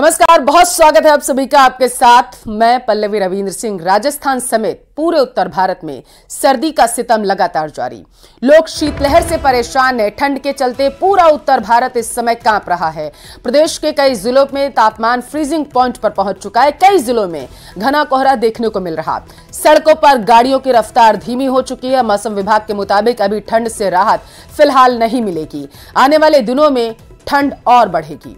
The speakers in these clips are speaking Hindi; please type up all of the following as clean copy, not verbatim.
नमस्कार, बहुत स्वागत है आप सभी का। आपके साथ मैं पल्लवी रविंद्र सिंह। राजस्थान समेत पूरे उत्तर भारत में सर्दी का सितम लगातार जारी। लोग शीतलहर से परेशान हैं। ठंड के चलते पूरा उत्तर भारत इस समय कांप रहा है। प्रदेश के कई जिलों में तापमान फ्रीजिंग पॉइंट पर पहुंच चुका है। कई जिलों में घना कोहरा देखने को मिल रहा। सड़कों पर गाड़ियों की रफ्तार धीमी हो चुकी है। मौसम विभाग के मुताबिक अभी ठंड से राहत फिलहाल नहीं मिलेगी। आने वाले दिनों में ठंड और बढ़ेगी।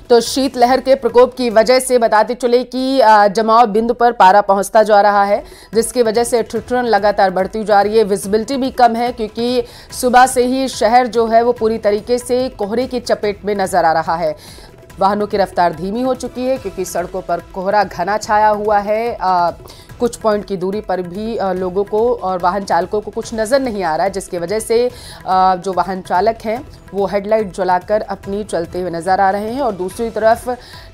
तो शीतलहर के प्रकोप की वजह से बताते चले कि जमाव बिंदु पर पारा पहुंचता जा रहा है, जिसकी वजह से ठिठुरन लगातार बढ़ती जा रही है। विजिबिलिटी भी कम है क्योंकि सुबह से ही शहर जो है वो पूरी तरीके से कोहरे की चपेट में नजर आ रहा है। वाहनों की रफ्तार धीमी हो चुकी है क्योंकि सड़कों पर कोहरा घना छाया हुआ है। कुछ पॉइंट की दूरी पर भी लोगों को और वाहन चालकों को कुछ नज़र नहीं आ रहा है, जिसकी वजह से जो वाहन चालक हैं वो हेडलाइट जलाकर अपनी चलते हुए नज़र आ रहे हैं। और दूसरी तरफ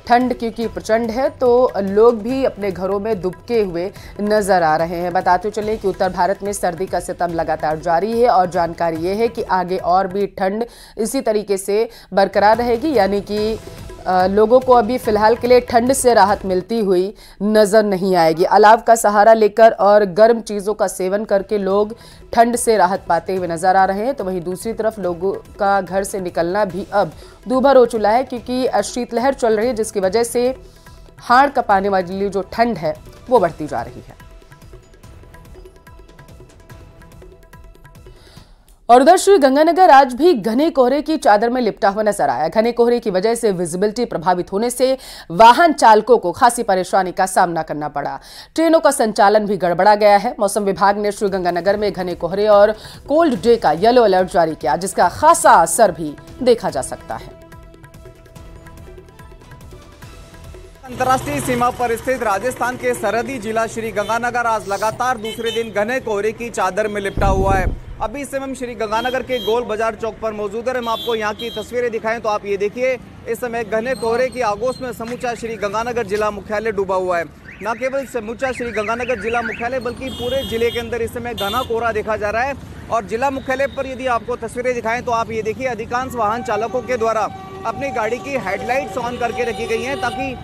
ठंड क्योंकि प्रचंड है तो लोग भी अपने घरों में दुबके हुए नज़र आ रहे हैं। बताते चले कि उत्तर भारत में सर्दी का सितम लगातार जारी है और जानकारी ये है कि आगे और भी ठंड इसी तरीके से बरकरार रहेगी, यानी कि लोगों को अभी फिलहाल के लिए ठंड से राहत मिलती हुई नजर नहीं आएगी। अलाव का सहारा लेकर और गर्म चीज़ों का सेवन करके लोग ठंड से राहत पाते हुए नजर आ रहे हैं। तो वहीं दूसरी तरफ लोगों का घर से निकलना भी अब दूभर हो चुका है क्योंकि शीतलहर चल रही है, जिसकी वजह से हाड़ कपाने वाली जो ठंड है वो बढ़ती जा रही है। और उधर श्री गंगानगर आज भी घने कोहरे की चादर में लिपटा हुआ नजर आया। घने कोहरे की वजह से विजिबिलिटी प्रभावित होने से वाहन चालकों को खासी परेशानी का सामना करना पड़ा। ट्रेनों का संचालन भी गड़बड़ा गया है। मौसम विभाग ने श्री गंगानगर में घने कोहरे और कोल्ड डे का येलो अलर्ट जारी किया, जिसका खासा असर भी देखा जा सकता है। अंतर्राष्ट्रीय सीमा पर स्थित राजस्थान के सरहदी जिला श्री गंगानगर आज लगातार दूसरे दिन घने कोहरे की चादर में लिपटा हुआ है। अभी इस समय हम श्री गंगानगर के गोल बाजार चौक पर मौजूद है। हम आपको यहाँ की तस्वीरें दिखाएं तो आप ये देखिए, इस समय घने कोहरे की आगोश में समूचा श्री गंगानगर जिला मुख्यालय डूबा हुआ है। न केवल समूचा श्री गंगानगर जिला मुख्यालय बल्कि पूरे जिले के अंदर इस समय घना कोहरा देखा जा रहा है। और जिला मुख्यालय पर यदि आपको तस्वीरें दिखाएं तो आप ये देखिए, अधिकांश वाहन चालकों के द्वारा अपनी गाड़ी की हेडलाइट्स ऑन करके रखी गई हैं ताकि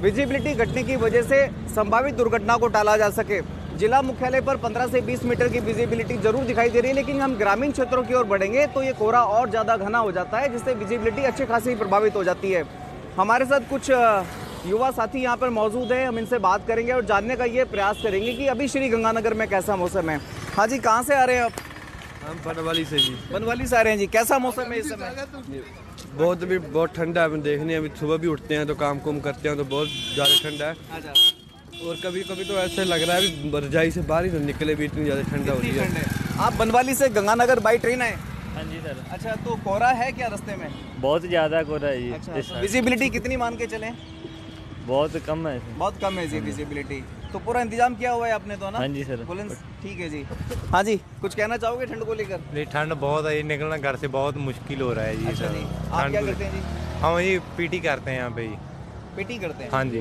विजिबिलिटी घटने की वजह से संभावित दुर्घटना को टाला जा सके। जिला मुख्यालय पर 15 से 20 मीटर की विजिबिलिटी जरूर दिखाई दे रही है, लेकिन हम ग्रामीण क्षेत्रों की ओर बढ़ेंगे तो ये कोहरा और ज़्यादा घना हो जाता है, जिससे विजिबिलिटी अच्छी खासी प्रभावित हो जाती है। हमारे साथ कुछ युवा साथी यहाँ पर मौजूद हैं, हम इनसे बात करेंगे और जानने का ये प्रयास करेंगे कि अभी श्री गंगानगर में कैसा मौसम है। हाँ जी, कहाँ से आ रहे हैं आप? हम बनवाली से जी। बनवाली से आ रहे हैं जी। कैसा मौसम है इस समय? बहुत ठंडा है। देखने अभी सुबह भी उठते हैं तो काम कुम करते हैं तो बहुत ज़्यादा ठंडा है। और कभी कभी तो ऐसे लग रहा है अभी रजाई से बाहर ही तो निकले भी, इतनी ज़्यादा ठंडा हो रही है। आप बनवाली से गंगानगर बाई ट्रेन आए? हाँ जी सर। अच्छा, तो कोहरा है क्या रास्ते में? बहुत ज़्यादा कोहरा है जी। अच्छा, विजिबिलिटी कितनी मान के चलें? बहुत कम है। बहुत कम है जी विजिबिलिटी। तो पूरा इंतजाम किया हुआ है आपने तो ना? हाँ जी सर। ठीक है जी। हाँ जी, कुछ कहना चाहोगे ठंड को लेकर? नहीं, ठंड बहुत है, निकलना घर से बहुत मुश्किल हो रहा है जी। अच्छा जी, आप क्या करते हैं जी? हम ये पीटी करते हैं यहाँ पे जी। पीटी करते हैं? हाँ जी,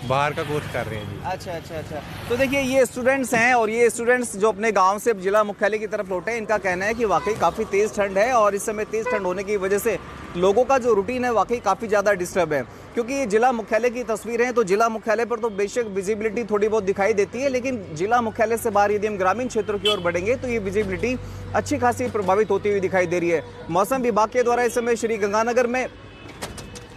बाहर का कोर्स कर रहे हैं जी। अच्छा। तो देखिए, ये स्टूडेंट्स हैं और ये स्टूडेंट्स जो अपने गांव से जिला मुख्यालय की तरफ लौटे हैं, इनका कहना है कि वाकई काफ़ी तेज़ ठंड है और इस समय तेज़ ठंड होने की वजह से लोगों का जो रूटीन है वाकई काफ़ी ज़्यादा डिस्टर्ब है। क्योंकि ये जिला मुख्यालय की तस्वीरें हैं तो जिला मुख्यालय पर तो बेशक विजिबिलिटी थोड़ी बहुत दिखाई देती है, लेकिन जिला मुख्यालय से बाहर यदि हम ग्रामीण क्षेत्रों की ओर बढ़ेंगे तो ये विजिबिलिटी अच्छी खासी प्रभावित होती हुई दिखाई दे रही है। मौसम विभाग के द्वारा इस समय श्री गंगानगर में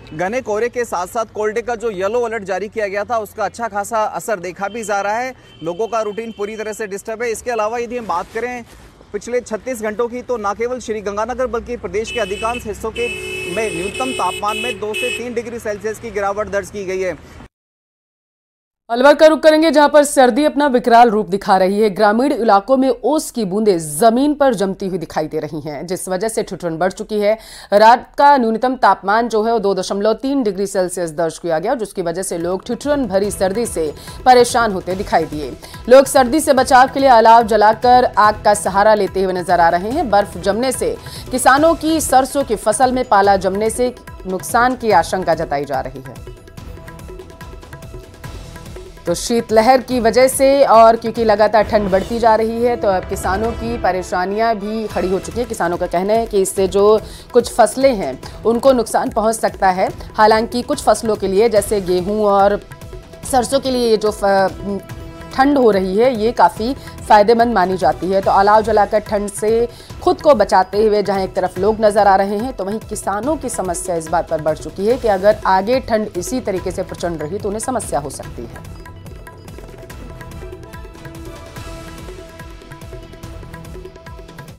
घने कोहरे के साथ साथ कोल्ड डे का जो येलो अलर्ट जारी किया गया था उसका अच्छा खासा असर देखा भी जा रहा है। लोगों का रूटीन पूरी तरह से डिस्टर्ब है। इसके अलावा यदि हम बात करें पिछले 36 घंटों की तो न केवल श्री गंगानगर बल्कि प्रदेश के अधिकांश हिस्सों के में न्यूनतम तापमान में 2 से 3 डिग्री सेल्सियस की गिरावट दर्ज की गई है। अलवर का रुख करेंगे जहां पर सर्दी अपना विकराल रूप दिखा रही है। ग्रामीण इलाकों में ओस की बूंदें जमीन पर जमती हुई दिखाई दे रही हैं, जिस वजह से ठिठुरन बढ़ चुकी है। रात का न्यूनतम तापमान जो है वो 2.3 डिग्री सेल्सियस दर्ज किया गया, जिसकी वजह से लोग ठिठुरन भरी सर्दी से परेशान होते दिखाई दिए। लोग सर्दी से बचाव के लिए अलाव जलाकर आग का सहारा लेते हुए नजर आ रहे हैं। बर्फ जमने से किसानों की सरसों की फसल में पाला जमने से नुकसान की आशंका जताई जा रही है। तो शीतलहर की वजह से और क्योंकि लगातार ठंड बढ़ती जा रही है तो अब किसानों की परेशानियां भी खड़ी हो चुकी है। किसानों का कहना है कि इससे जो कुछ फसलें हैं उनको नुकसान पहुंच सकता है। हालांकि कुछ फसलों के लिए जैसे गेहूं और सरसों के लिए ये जो ठंड हो रही है ये काफ़ी फायदेमंद मानी जाती है। तो अलाव जलाकर ठंड से खुद को बचाते हुए जहां एक तरफ लोग नजर आ रहे हैं तो वहीं किसानों की समस्या इस बात पर बढ़ चुकी है कि अगर आगे ठंड इसी तरीके से प्रचंड रही तो उन्हें समस्या हो सकती है।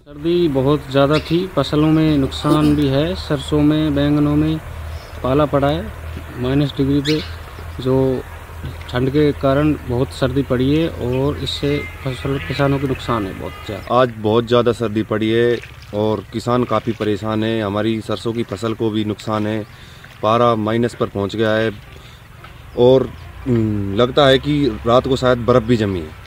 सर्दी बहुत ज़्यादा थी, फसलों में नुकसान भी है। सरसों में, बैंगनों में पाला पड़ा है -डिग्री पे, जो ठंड के कारण बहुत सर्दी पड़ी है और इससे फसल किसानों को नुकसान है बहुत ज़्यादा। आज बहुत ज़्यादा सर्दी पड़ी है और किसान काफ़ी परेशान है। हमारी सरसों की फसल को भी नुकसान है, पारा माइनस पर पहुंच गया है और लगता है कि रात को शायद बर्फ़ भी जमी है।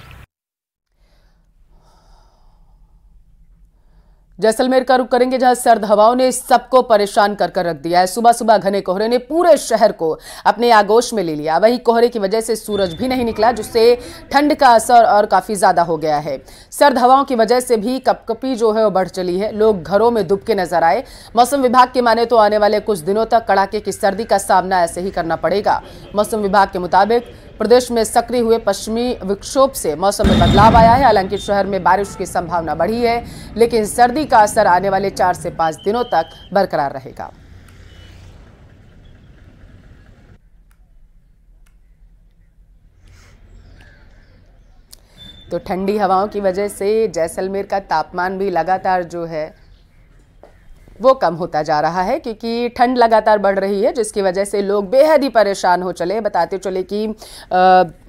जैसलमेर का रुख करेंगे जहां सर्द हवाओं ने सबको परेशान कर रख दिया है। सुबह सुबह घने कोहरे ने पूरे शहर को अपने आगोश में ले लिया। वहीं कोहरे की वजह से सूरज भी नहीं निकला जिससे ठंड का असर और काफी ज्यादा हो गया है। सर्द हवाओं की वजह से भी कपकपी जो है वो बढ़ चली है। लोग घरों में दुबके नजर आए। मौसम विभाग के माने तो आने वाले कुछ दिनों तक कड़ाके की सर्दी का सामना ऐसे ही करना पड़ेगा। मौसम विभाग के मुताबिक प्रदेश में सक्रिय हुए पश्चिमी विक्षोभ से मौसम में बदलाव आया है। हालांकि शहर में बारिश की संभावना बढ़ी है लेकिन सर्दी का असर आने वाले 4 से 5 दिनों तक बरकरार रहेगा। तो ठंडी हवाओं की वजह से जैसलमेर का तापमान भी लगातार जो है वो कम होता जा रहा है क्योंकि ठंड लगातार बढ़ रही है जिसकी वजह से लोग बेहद ही परेशान हो चले। बताते चले कि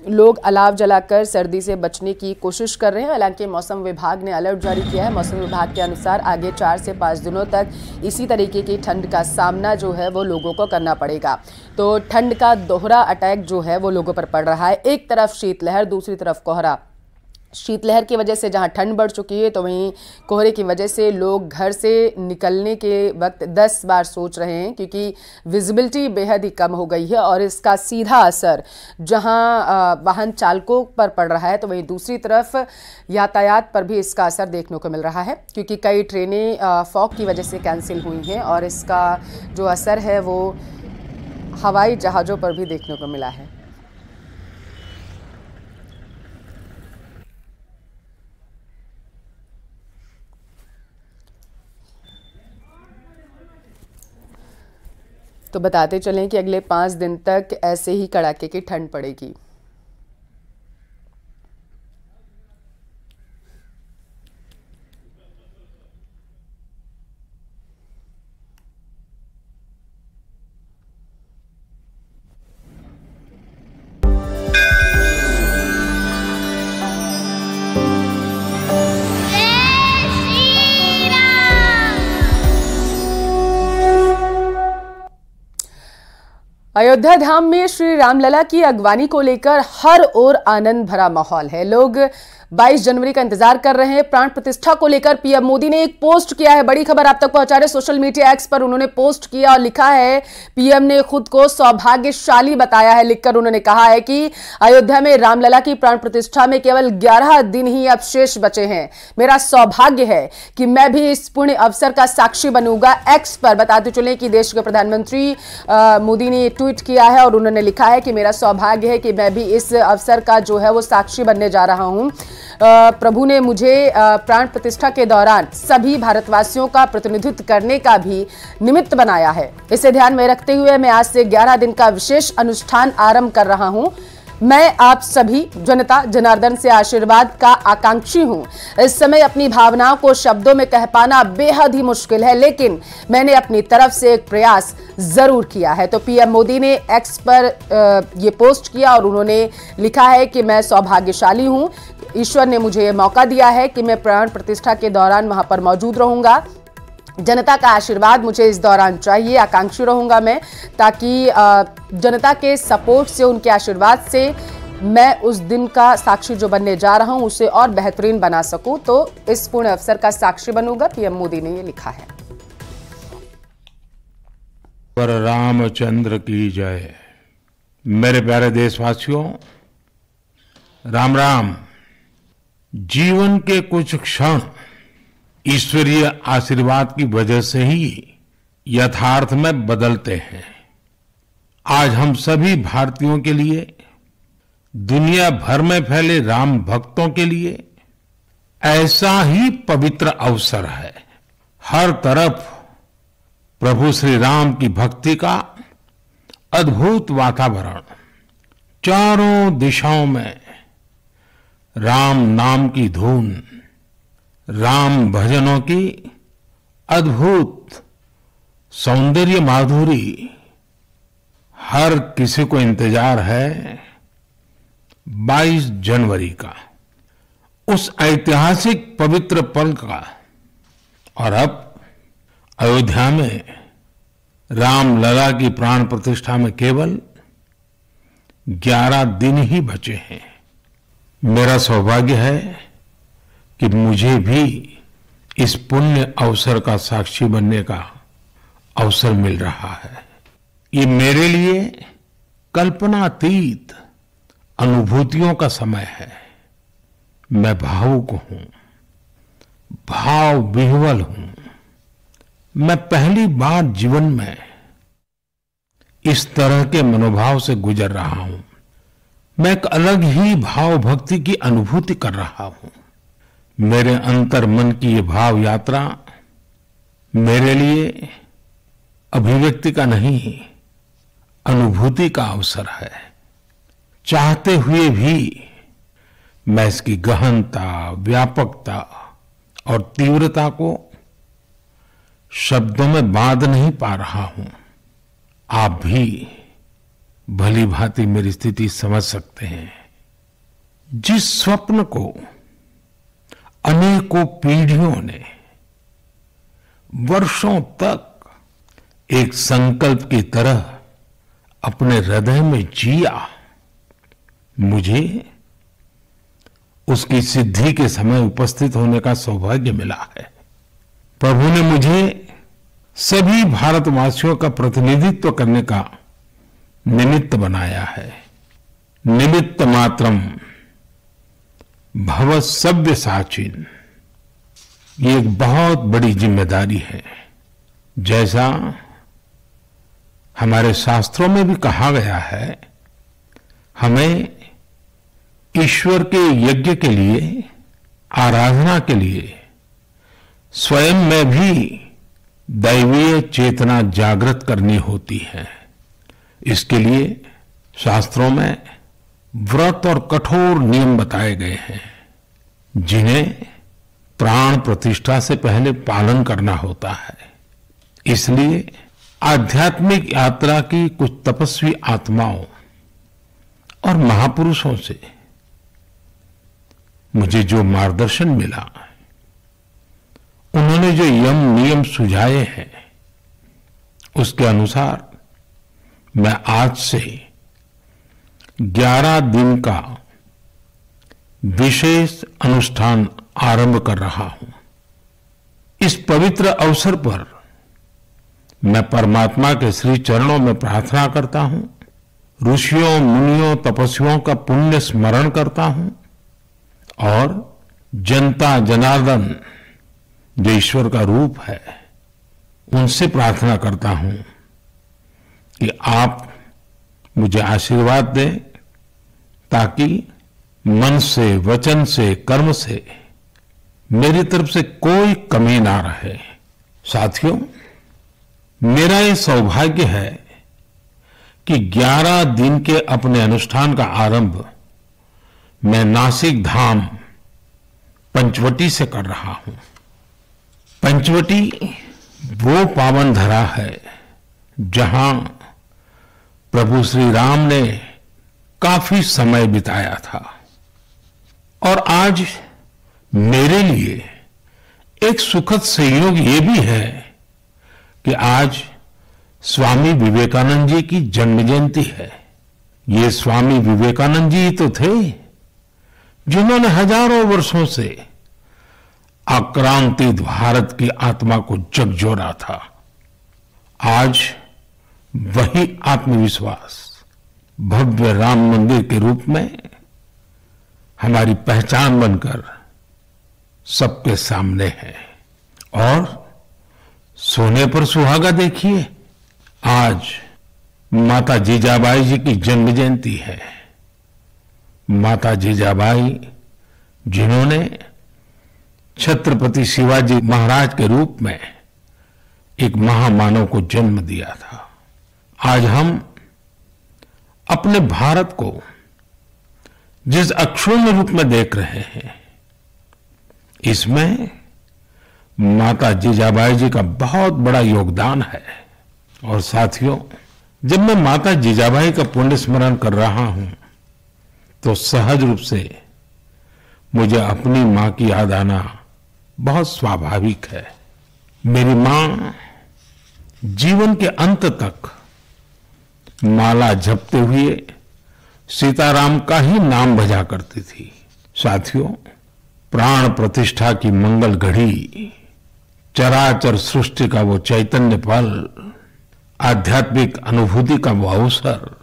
लोग अलाव जलाकर सर्दी से बचने की कोशिश कर रहे हैं। हालांकि मौसम विभाग ने अलर्ट जारी किया है। मौसम विभाग के अनुसार आगे 4 से 5 दिनों तक इसी तरीके की ठंड का सामना जो है वो लोगों को करना पड़ेगा। तो ठंड का दोहरा अटैक जो है वो लोगों पर पड़ रहा है। एक तरफ शीतलहर, दूसरी तरफ कोहरा। शीतलहर की वजह से जहां ठंड बढ़ चुकी है तो वहीं कोहरे की वजह से लोग घर से निकलने के वक्त 10 बार सोच रहे हैं क्योंकि विजिबिलिटी बेहद ही कम हो गई है और इसका सीधा असर जहां वाहन चालकों पर पड़ रहा है तो वहीं दूसरी तरफ यातायात पर भी इसका असर देखने को मिल रहा है क्योंकि कई ट्रेनें फॉग की वजह से कैंसिल हुई हैं और इसका जो असर है वो हवाई जहाज़ों पर भी देखने को मिला है। तो बताते चलें कि अगले 5 दिन तक ऐसे ही कड़ाके की ठंड पड़ेगी। अयोध्या धाम में श्री रामलला की अगवानी को लेकर हर ओर आनंद भरा माहौल है। लोग 22 जनवरी का इंतजार कर रहे हैं। प्राण प्रतिष्ठा को लेकर पीएम मोदी ने एक पोस्ट किया है। बड़ी खबर आप तक पहुंचा रहे सोशल मीडिया एक्स पर उन्होंने पोस्ट किया और लिखा है, पीएम ने खुद को सौभाग्यशाली बताया है। लिखकर उन्होंने कहा है कि अयोध्या में रामलला की प्राण प्रतिष्ठा में केवल 11 दिन ही अब शेष बचे हैं। मेरा सौभाग्य है कि मैं भी इस पुण्य अवसर का साक्षी बनूंगा। एक्स पर बताते चले कि देश के प्रधानमंत्री मोदी ने ट्वीट किया है और उन्होंने लिखा है कि मेरा सौभाग्य है कि मैं भी इस अवसर का जो है वो साक्षी बनने जा रहा हूं। प्रभु ने मुझे प्राण प्रतिष्ठा के दौरान सभी भारतवासियों का प्रतिनिधित्व करने का भी निमित्त बनाया है। इसे ध्यान में रखते हुए मैं आज से 11 दिन का विशेष अनुष्ठान आरंभ कर रहा हूं। मैं आप सभी जनता जनार्दन से आशीर्वाद का आकांक्षी हूं। इस समय अपनी भावनाओं को शब्दों में कह पाना बेहद ही मुश्किल है, लेकिन मैंने अपनी तरफ से एक प्रयास जरूर किया है। तो पीएम मोदी ने एक्स पर ये पोस्ट किया और उन्होंने लिखा है कि मैं सौभाग्यशाली हूं। ईश्वर ने मुझे ये मौका दिया है कि मैं प्राण प्रतिष्ठा के दौरान वहां पर मौजूद रहूंगा। जनता का आशीर्वाद मुझे इस दौरान चाहिए। आकांक्षी रहूंगा मैं, ताकि जनता के सपोर्ट से, उनके आशीर्वाद से मैं उस दिन का साक्षी जो बनने जा रहा हूं उसे और बेहतरीन बना सकूं। तो इस पूर्ण अवसर का साक्षी बनूंगा, पीएम मोदी ने ये लिखा है। पर रामचंद्र की जय। मेरे प्यारे देशवासियों, राम राम। जीवन के कुछ क्षण ईश्वरीय आशीर्वाद की वजह से ही यथार्थ में बदलते हैं। आज हम सभी भारतीयों के लिए, दुनिया भर में फैले राम भक्तों के लिए ऐसा ही पवित्र अवसर है। हर तरफ प्रभु श्री राम की भक्ति का अद्भुत वातावरण, चारों दिशाओं में राम नाम की धुन, राम भजनों की अद्भुत सौंदर्य माधुरी। हर किसी को इंतजार है 22 जनवरी का, उस ऐतिहासिक पवित्र पल का। और अब अयोध्या में रामलला की प्राण प्रतिष्ठा में केवल 11 दिन ही बचे हैं। मेरा सौभाग्य है कि मुझे भी इस पुण्य अवसर का साक्षी बनने का अवसर मिल रहा है। ये मेरे लिए कल्पनातीत अनुभूतियों का समय है। मैं भावुक हूं, भाव विह्वल हूं। मैं पहली बार जीवन में इस तरह के मनोभाव से गुजर रहा हूं। मैं एक अलग ही भाव भक्ति की अनुभूति कर रहा हूं। मेरे अंतर मन की ये भाव यात्रा मेरे लिए अभिव्यक्ति का नहीं, अनुभूति का अवसर है। चाहते हुए भी मैं इसकी गहनता, व्यापकता और तीव्रता को शब्दों में बांध नहीं पा रहा हूं। आप भी भली भांति मेरी स्थिति समझ सकते हैं। जिस स्वप्न को अनेकों पीढ़ियों ने वर्षों तक एक संकल्प की तरह अपने हृदय में जिया, मुझे उसकी सिद्धि के समय उपस्थित होने का सौभाग्य मिला है। प्रभु ने मुझे सभी भारतवासियों का प्रतिनिधित्व करने का निमित्त बनाया है। निमित्त मात्रम भव सव्यसाचिन। ये एक बहुत बड़ी जिम्मेदारी है। जैसा हमारे शास्त्रों में भी कहा गया है, हमें ईश्वर के यज्ञ के लिए, आराधना के लिए स्वयं में भी दैवीय चेतना जागृत करनी होती है। इसके लिए शास्त्रों में व्रत और कठोर नियम बताए गए हैं, जिन्हें प्राण प्रतिष्ठा से पहले पालन करना होता है। इसलिए आध्यात्मिक यात्रा की कुछ तपस्वी आत्माओं और महापुरुषों से मुझे जो मार्गदर्शन मिला, उन्होंने जो यम नियम सुझाए हैं, उसके अनुसार मैं आज से 11 दिन का विशेष अनुष्ठान आरंभ कर रहा हूं। इस पवित्र अवसर पर मैं परमात्मा के श्री चरणों में प्रार्थना करता हूं, ऋषियों, मुनियों, तपस्वियों का पुण्य स्मरण करता हूं और जनता जनार्दन जो ईश्वर का रूप है, उनसे प्रार्थना करता हूं कि आप मुझे आशीर्वाद दें, ताकि मन से, वचन से, कर्म से मेरी तरफ से कोई कमी ना रहे। साथियों, मेरा ये सौभाग्य है कि 11 दिन के अपने अनुष्ठान का आरंभ मैं नासिक धाम पंचवटी से कर रहा हूं। पंचवटी वो पावन धरा है जहां प्रभु श्री राम ने काफी समय बिताया था। और आज मेरे लिए एक सुखद संयोग ये भी है कि आज स्वामी विवेकानंद जी की जन्म जयंती है। ये स्वामी विवेकानंद जी तो थे जिन्होंने हजारों वर्षों से आक्रांतित भारत की आत्मा को झकझोरा था। आज वही आत्मविश्वास भव्य राम मंदिर के रूप में हमारी पहचान बनकर सबके सामने है। और सोने पर सुहागा देखिए, आज माता जीजाबाई जी की जन्म जयंती है। माता जीजाबाई जिन्होंने छत्रपति शिवाजी महाराज के रूप में एक महामानव को जन्म दिया था। आज हम अपने भारत को जिस अक्षुण्ण रूप में देख रहे हैं, इसमें माता जीजाबाई जी का बहुत बड़ा योगदान है। और साथियों, जब मैं माता जीजाबाई का पुण्य स्मरण कर रहा हूं तो सहज रूप से मुझे अपनी मां की याद आना बहुत स्वाभाविक है। मेरी मां जीवन के अंत तक माला जपते हुए सीताराम का ही नाम भजा करती थी। साथियों, प्राण प्रतिष्ठा की मंगल घड़ी, चराचर सृष्टि का वो चैतन्य पल, आध्यात्मिक अनुभूति का वो अवसर,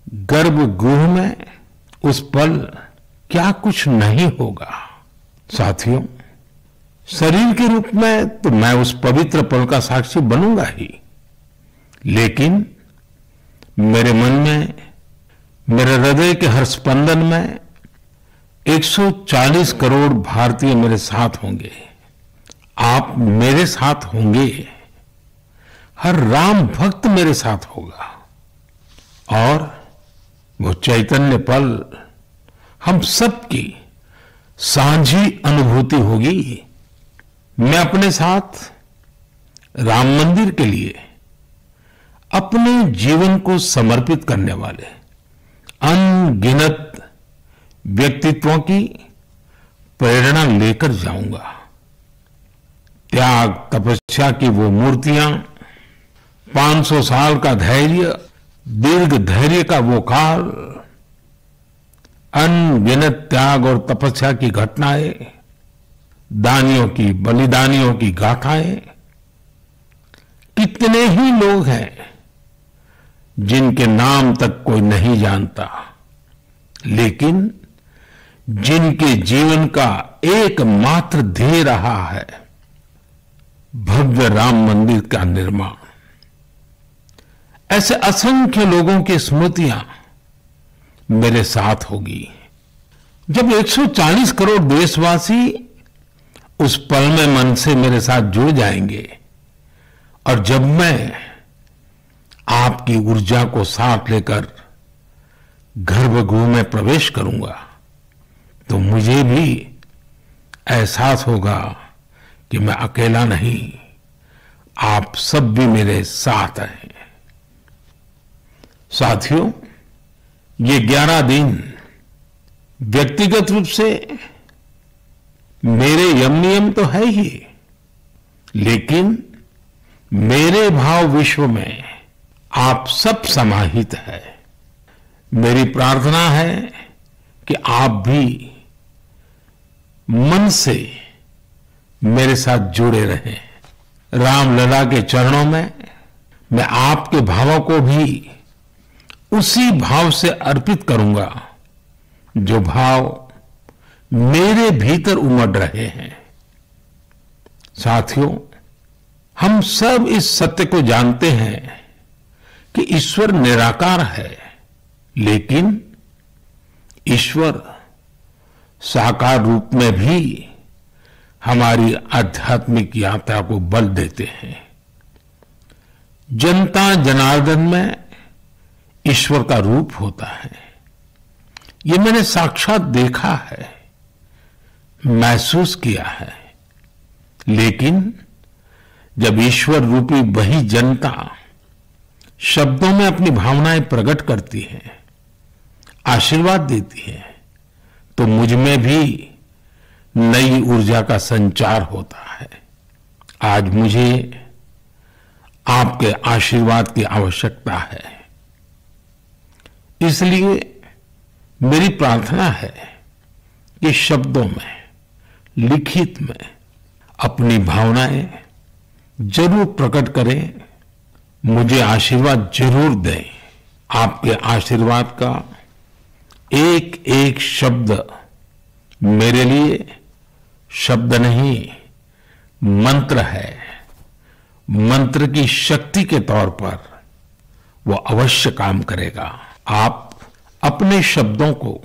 गर्भगृह में उस पल क्या कुछ नहीं होगा। साथियों, शरीर के रूप में तो मैं उस पवित्र पल का साक्षी बनूंगा ही, लेकिन मेरे मन में, मेरे हृदय के हर स्पंदन में 140 करोड़ भारतीय मेरे साथ होंगे। आप मेरे साथ होंगे, हर राम भक्त मेरे साथ होगा और वो चैतन्य पल हम सबकी साझी अनुभूति होगी। मैं अपने साथ राम मंदिर के लिए अपने जीवन को समर्पित करने वाले अनगिनत व्यक्तित्वों की प्रेरणा लेकर जाऊंगा। त्याग तपस्या की वो मूर्तियां, 500 साल का धैर्य, दीर्घ धैर्य का वो काल, अनगिनत त्याग और तपस्या की घटनाएं, दानियों की, बलिदानियों की गाथाएं, कितने ही लोग हैं जिनके नाम तक कोई नहीं जानता, लेकिन जिनके जीवन का एकमात्र ध्येय रहा है भव्य राम मंदिर का निर्माण। ऐसे असंख्य लोगों की स्मृतियां मेरे साथ होगी। जब 140 करोड़ देशवासी उस पल में मन से मेरे साथ जुड़ जाएंगे और जब मैं आपकी ऊर्जा को साथ लेकर गर्भगृह में प्रवेश करूंगा तो मुझे भी एहसास होगा कि मैं अकेला नहीं, आप सब भी मेरे साथ हैं। साथियों, ये 11 दिन व्यक्तिगत रूप से मेरे यम नियम तो है ही, लेकिन मेरे भाव विश्व में आप सब समाहित है। मेरी प्रार्थना है कि आप भी मन से मेरे साथ जुड़े रहें। रामलला के चरणों में मैं आपके भावों को भी उसी भाव से अर्पित करूंगा जो भाव मेरे भीतर उमड़ रहे हैं। साथियों, हम सब इस सत्य को जानते हैं कि ईश्वर निराकार है, लेकिन ईश्वर साकार रूप में भी हमारी आध्यात्मिक यात्रा को बल देते हैं। जनता जनार्दन में ईश्वर का रूप होता है, ये मैंने साक्षात देखा है, महसूस किया है। लेकिन जब ईश्वर रूपी वही जनता शब्दों में अपनी भावनाएं प्रकट करती है, आशीर्वाद देती है, तो मुझ में भी नई ऊर्जा का संचार होता है। आज मुझे आपके आशीर्वाद की आवश्यकता है, इसलिए मेरी प्रार्थना है कि शब्दों में, लिखित में अपनी भावनाएं जरूर प्रकट करें, मुझे आशीर्वाद जरूर दें। आपके आशीर्वाद का एक एक शब्द मेरे लिए शब्द नहीं, मंत्र है। मंत्र की शक्ति के तौर पर वो अवश्य काम करेगा। आप अपने शब्दों को,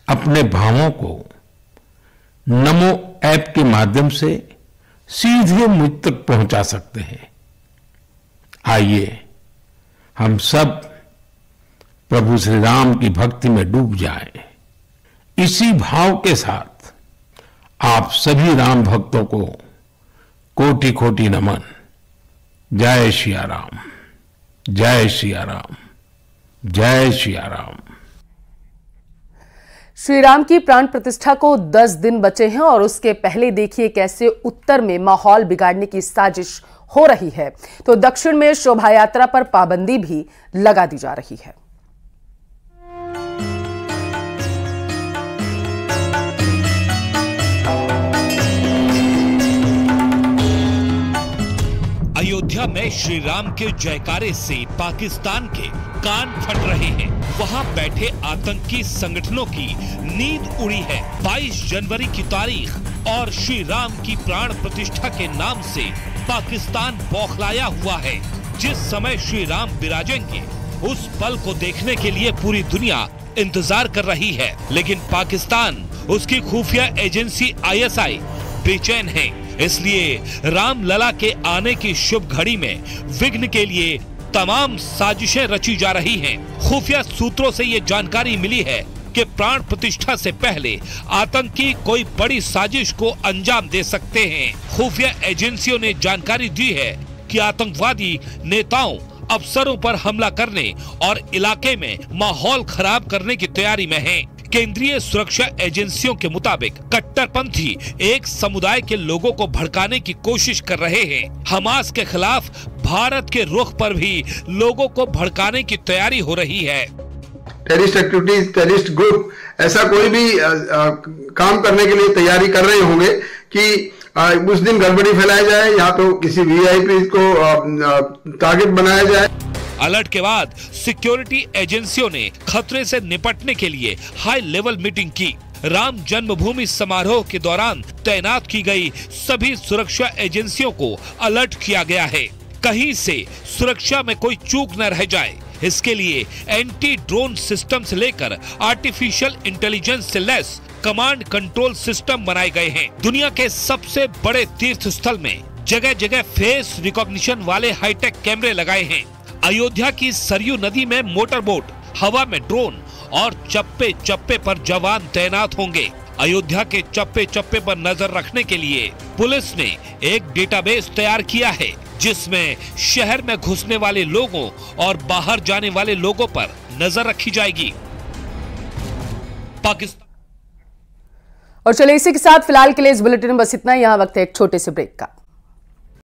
अपने भावों को नमो ऐप के माध्यम से सीधे मुझ तक पहुंचा सकते हैं। आइए हम सब प्रभु श्री राम की भक्ति में डूब जाएं। इसी भाव के साथ आप सभी राम भक्तों को कोटि कोटि नमन। जय सिया राम, जय सिया राम, जय सिया राम। श्री राम की प्राण प्रतिष्ठा को 10 दिन बचे हैं और उसके पहले देखिए कैसे उत्तर में माहौल बिगाड़ने की साजिश हो रही है, तो दक्षिण में शोभा यात्रा पर पाबंदी भी लगा दी जा रही है। अयोध्या में श्री राम के जयकारे से पाकिस्तान के कान फट रहे हैं। वहां बैठे आतंकी संगठनों की नींद उड़ी है। 22 जनवरी की तारीख और श्री राम की प्राण प्रतिष्ठा के नाम से पाकिस्तान बौखलाया हुआ है। जिस समय श्री राम विराजेंगे उस पल को देखने के लिए पूरी दुनिया इंतजार कर रही है, लेकिन पाकिस्तान, उसकी खुफिया एजेंसी ISI बेचैन है। इसलिए राम लला के आने की शुभ घड़ी में विघ्न के लिए तमाम साजिशें रची जा रही हैं। खुफिया सूत्रों से ये जानकारी मिली है कि प्राण प्रतिष्ठा से पहले आतंकी कोई बड़ी साजिश को अंजाम दे सकते हैं। खुफिया एजेंसियों ने जानकारी दी है कि आतंकवादी नेताओं, अफसरों पर हमला करने और इलाके में माहौल खराब करने की तैयारी में हैं। केंद्रीय सुरक्षा एजेंसियों के मुताबिक कट्टरपंथी एक समुदाय के लोगों को भड़काने की कोशिश कर रहे हैं। हमास के खिलाफ भारत के रुख पर भी लोगों को भड़काने की तैयारी हो रही है। टेररिस्ट एक्टिविटीज, टेररिस्ट ग्रुप ऐसा कोई भी काम करने के लिए तैयारी कर रहे होंगे कि उस दिन गड़बड़ी फैलाई जाए या तो किसी VIP को टारगेट बनाया जाए। अलर्ट के बाद सिक्योरिटी एजेंसियों ने खतरे से निपटने के लिए हाई लेवल मीटिंग की। राम जन्मभूमि समारोह के दौरान तैनात की गई सभी सुरक्षा एजेंसियों को अलर्ट किया गया है। कहीं से सुरक्षा में कोई चूक न रह जाए, इसके लिए एंटी ड्रोन सिस्टम से लेकर आर्टिफिशियल इंटेलिजेंस से लैस कमांड कंट्रोल सिस्टम बनाए गए हैं। दुनिया के सबसे बड़े तीर्थ स्थल में जगह जगह फेस रिकॉग्निशन वाले हाईटेक कैमरे लगाए हैं। अयोध्या की सरयू नदी में मोटर बोट, हवा में ड्रोन और चप्पे चप्पे पर जवान तैनात होंगे। अयोध्या के चप्पे चप्पे पर नजर रखने के लिए पुलिस ने एक डेटाबेस तैयार किया है, जिसमें शहर में घुसने वाले लोगों और बाहर जाने वाले लोगों पर नजर रखी जाएगी। पाकिस्तान। और चलिए इसी के साथ फिलहाल के लिए इस बुलेटिन में बस इतना ही। यहाँ वक्त है एक छोटे से ब्रेक का।